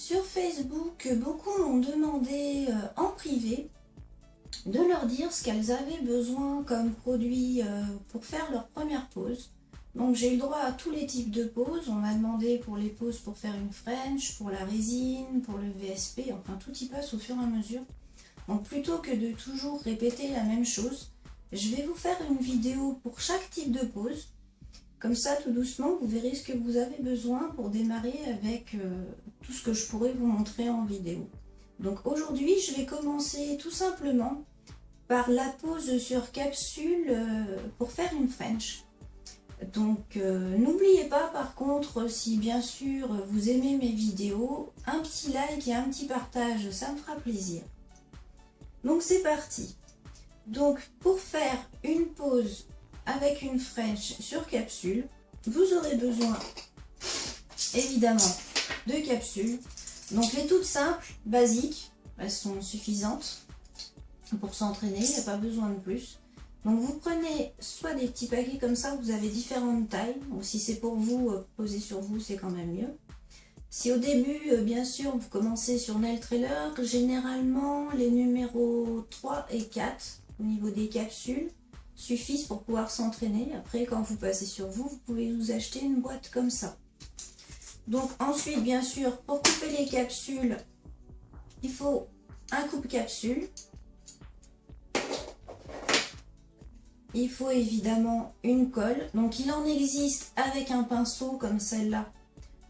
Sur Facebook, beaucoup m'ont demandé en privé de leur dire ce qu'elles avaient besoin comme produit pour faire leur première pose. Donc j'ai eu le droit à tous les types de poses. On m'a demandé pour les poses pour faire une French, pour la résine, pour le VSP, enfin tout y passe au fur et à mesure. Donc plutôt que de toujours répéter la même chose, je vais vous faire une vidéo pour chaque type de pose. Comme ça, tout doucement, vous verrez ce que vous avez besoin pour démarrer avec tout ce que je pourrais vous montrer en vidéo. Donc aujourd'hui, je vais commencer tout simplement par la pose sur capsule pour faire une French. Donc n'oubliez pas par contre, si bien sûr vous aimez mes vidéos, un petit like et un petit partage, ça me fera plaisir. Donc c'est parti. Donc pour faire une pose avec une French sur capsule, vous aurez besoin évidemment de capsules. Donc les toutes simples, basiques, elles sont suffisantes pour s'entraîner, il n'y a pas besoin de plus. Donc vous prenez soit des petits paquets comme ça, vous avez différentes tailles. Donc si c'est pour vous, poser sur vous, c'est quand même mieux. Si au début, bien sûr, vous commencez sur Nail Trailer, généralement les numéros 3 et 4 au niveau des capsules suffisent pour pouvoir s'entraîner. Après, quand vous passez sur vous, vous pouvez vous acheter une boîte comme ça. Donc ensuite, bien sûr, pour couper les capsules, il faut un coupe-capsule. Il faut évidemment une colle. Donc il en existe avec un pinceau comme celle-là,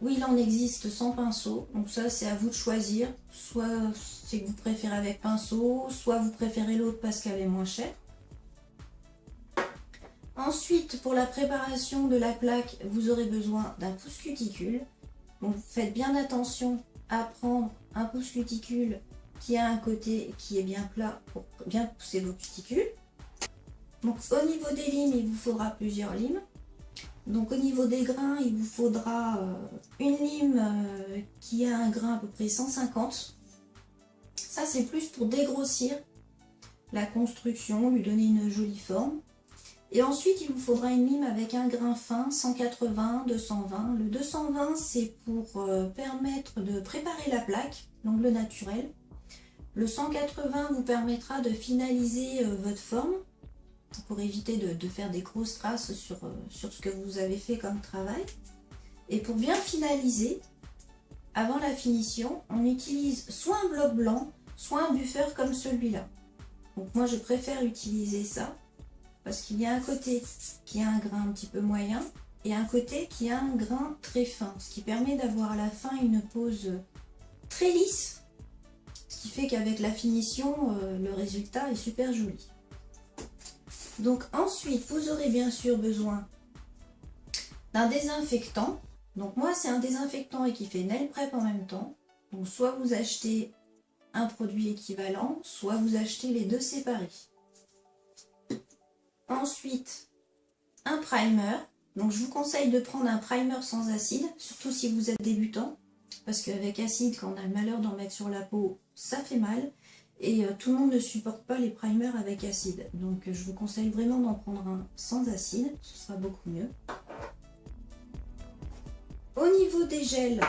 ou il en existe sans pinceau. Donc ça, c'est à vous de choisir. Soit c'est que vous préférez avec pinceau, soit vous préférez l'autre parce qu'elle est moins chère. Ensuite, pour la préparation de la plaque, vous aurez besoin d'un pouce cuticule. Donc faites bien attention à prendre un pouce cuticule qui a un côté qui est bien plat pour bien pousser vos cuticules. Donc au niveau des limes, il vous faudra plusieurs limes. Donc au niveau des grains, il vous faudra une lime qui a un grain à peu près 150. Ça c'est plus pour dégrossir la construction, lui donner une jolie forme. Et ensuite, il vous faudra une lime avec un grain fin, 180, 220. Le 220, c'est pour permettre de préparer la plaque, l'angle naturel. Le 180 vous permettra de finaliser votre forme, pour éviter de faire des grosses traces sur ce que vous avez fait comme travail. Et pour bien finaliser, avant la finition, on utilise soit un bloc blanc, soit un buffer comme celui-là. Donc moi, je préfère utiliser ça, parce qu'il y a un côté qui a un grain un petit peu moyen et un côté qui a un grain très fin, ce qui permet d'avoir à la fin une pose très lisse, ce qui fait qu'avec la finition, le résultat est super joli. Donc ensuite, vous aurez bien sûr besoin d'un désinfectant. Donc moi, c'est un désinfectant et qui fait nail prep en même temps. Donc soit vous achetez un produit équivalent, soit vous achetez les deux séparés. Ensuite, un primer. Donc je vous conseille de prendre un primer sans acide, surtout si vous êtes débutant, parce qu'avec acide, quand on a le malheur d'en mettre sur la peau, ça fait mal. Et tout le monde ne supporte pas les primers avec acide. Donc je vous conseille vraiment d'en prendre un sans acide, ce sera beaucoup mieux. Au niveau des gels,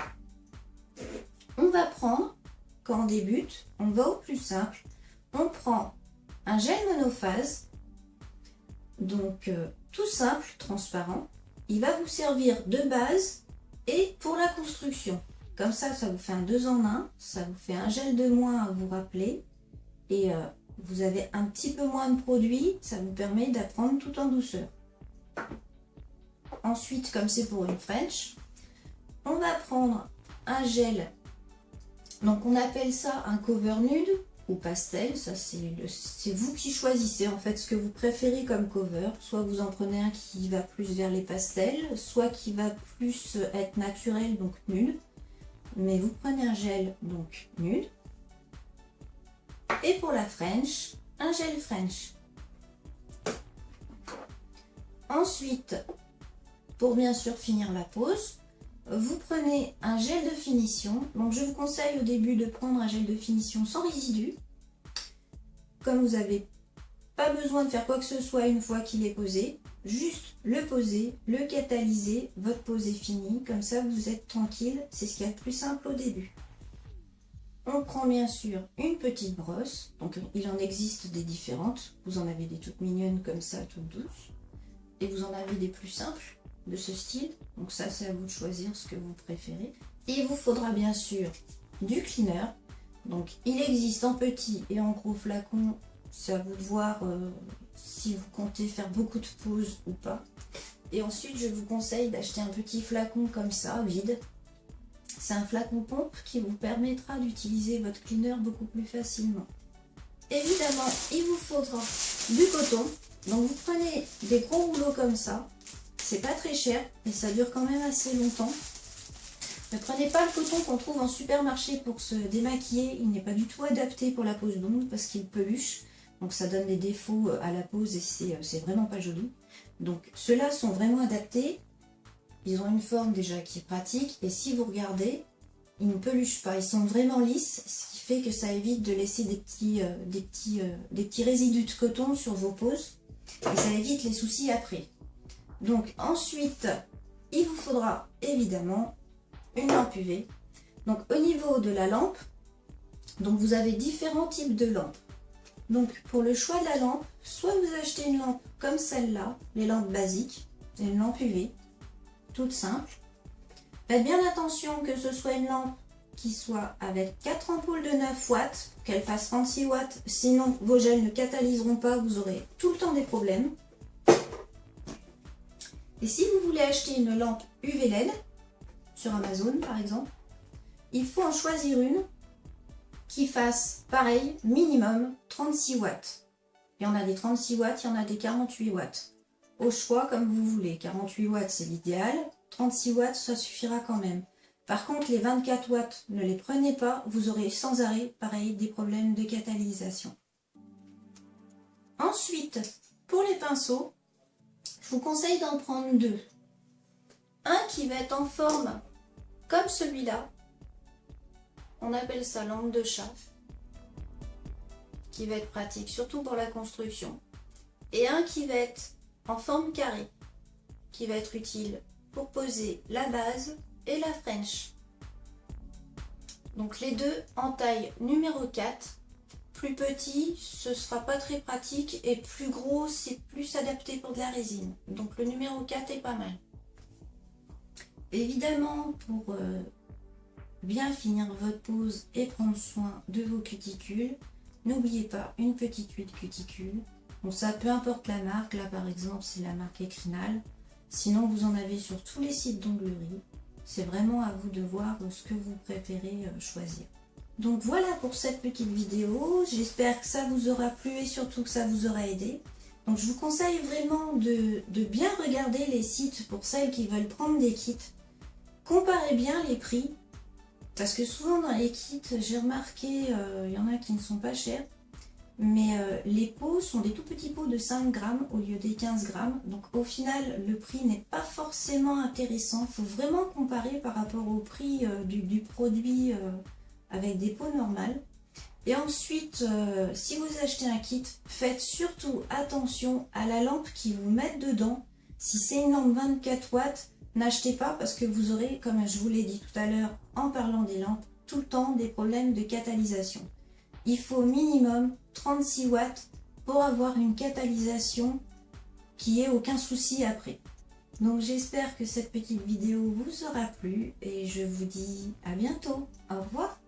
on va prendre, quand on débute, on va au plus simple. On prend un gel monophase, donc tout simple, transparent. Il va vous servir de base et pour la construction. Comme ça, ça vous fait un 2 en 1, ça vous fait un gel de moins à vous rappeler. Et vous avez un petit peu moins de produit, ça vous permet d'apprendre tout en douceur. Ensuite, comme c'est pour une French, on va prendre un gel. Donc on appelle ça un cover nude ou pastel. Ça c'est vous qui choisissez en fait ce que vous préférez comme cover. Soit vous en prenez un qui va plus vers les pastels, soit qui va plus être naturel, donc nude. Mais vous prenez un gel donc nude. Et pour la French, un gel French. Ensuite, pour bien sûr finir la pose, vous prenez un gel de finition. Donc je vous conseille au début de prendre un gel de finition sans résidus. Comme vous n'avez pas besoin de faire quoi que ce soit une fois qu'il est posé, juste le poser, le catalyser, votre pose est finie. Comme ça vous êtes tranquille, c'est ce qu'il y a de plus simple au début. on prend bien sûr une petite brosse. Donc il en existe des différentes. Vous en avez des toutes mignonnes comme ça, toutes douces. Et vous en avez des plus simples de ce style. Donc ça, c'est à vous de choisir ce que vous préférez. Et il vous faudra bien sûr du cleaner. Donc il existe en petit et en gros flacon. C'est à vous de voir si vous comptez faire beaucoup de pauses ou pas. Et ensuite, je vous conseille d'acheter un petit flacon comme ça, vide. C'est un flacon pompe qui vous permettra d'utiliser votre cleaner beaucoup plus facilement. Évidemment, il vous faudra du coton. Donc vous prenez des gros rouleaux comme ça. C'est pas très cher et ça dure quand même assez longtemps. Ne prenez pas le coton qu'on trouve en supermarché pour se démaquiller. Il n'est pas du tout adapté pour la pose d'ongles parce qu'il peluche. Donc ça donne des défauts à la pose et c'est vraiment pas joli. Donc ceux-là sont vraiment adaptés. Ils ont une forme déjà qui est pratique. Et si vous regardez, ils ne peluchent pas. Ils sont vraiment lisses. Ce qui fait que ça évite de laisser des petits résidus de coton sur vos poses. Et ça évite les soucis après. Donc ensuite, il vous faudra évidemment une lampe UV. Donc au niveau de la lampe, donc vous avez différents types de lampes. Donc pour le choix de la lampe, soit vous achetez une lampe comme celle-là, les lampes basiques, une lampe UV, toute simple. Faites bien attention que ce soit une lampe qui soit avec 4 ampoules de 9 watts, qu'elle fasse 36 watts, sinon vos gels ne catalyseront pas, vous aurez tout le temps des problèmes. Et si vous voulez acheter une lampe UV LED, sur Amazon par exemple, il faut en choisir une qui fasse pareil, minimum 36 watts. Il y en a des 36 watts, il y en a des 48 watts. Au choix comme vous voulez, 48 watts c'est l'idéal, 36 watts ça suffira quand même. Par contre les 24 watts, ne les prenez pas, vous aurez sans arrêt, pareil, des problèmes de catalysation. Ensuite, pour les pinceaux, je vous conseille d'en prendre deux. Un qui va être en forme comme celui-là, on appelle ça langue de chat, qui va être pratique surtout pour la construction. Et un qui va être en forme carrée, qui va être utile pour poser la base et la French. Donc les deux en taille numéro 4. Plus petit, ce sera pas très pratique et plus gros, c'est plus adapté pour de la résine. Donc le numéro 4 est pas mal. Évidemment, pour bien finir votre pose et prendre soin de vos cuticules, n'oubliez pas une petite huile cuticule. Bon ça, peu importe la marque, là par exemple c'est la marque Ecrinal. Sinon vous en avez sur tous les sites d'onglerie. C'est vraiment à vous de voir ce que vous préférez choisir. Donc voilà pour cette petite vidéo, j'espère que ça vous aura plu et surtout que ça vous aura aidé. Donc je vous conseille vraiment de bien regarder les sites pour celles qui veulent prendre des kits. Comparez bien les prix, parce que souvent dans les kits, j'ai remarqué, il y en a qui ne sont pas chers, mais les pots sont des tout petits pots de 5 grammes au lieu des 15 grammes. Donc au final, le prix n'est pas forcément intéressant. Il faut vraiment comparer par rapport au prix du produit avec des pots normales. Et ensuite, si vous achetez un kit, faites surtout attention à la lampe qu'ils vous mettent dedans. Si c'est une lampe 24 watts, n'achetez pas parce que vous aurez, comme je vous l'ai dit tout à l'heure en parlant des lampes, tout le temps des problèmes de catalysation. Il faut minimum 36 watts pour avoir une catalysation qui ait aucun souci après. Donc j'espère que cette petite vidéo vous aura plu et je vous dis à bientôt. Au revoir.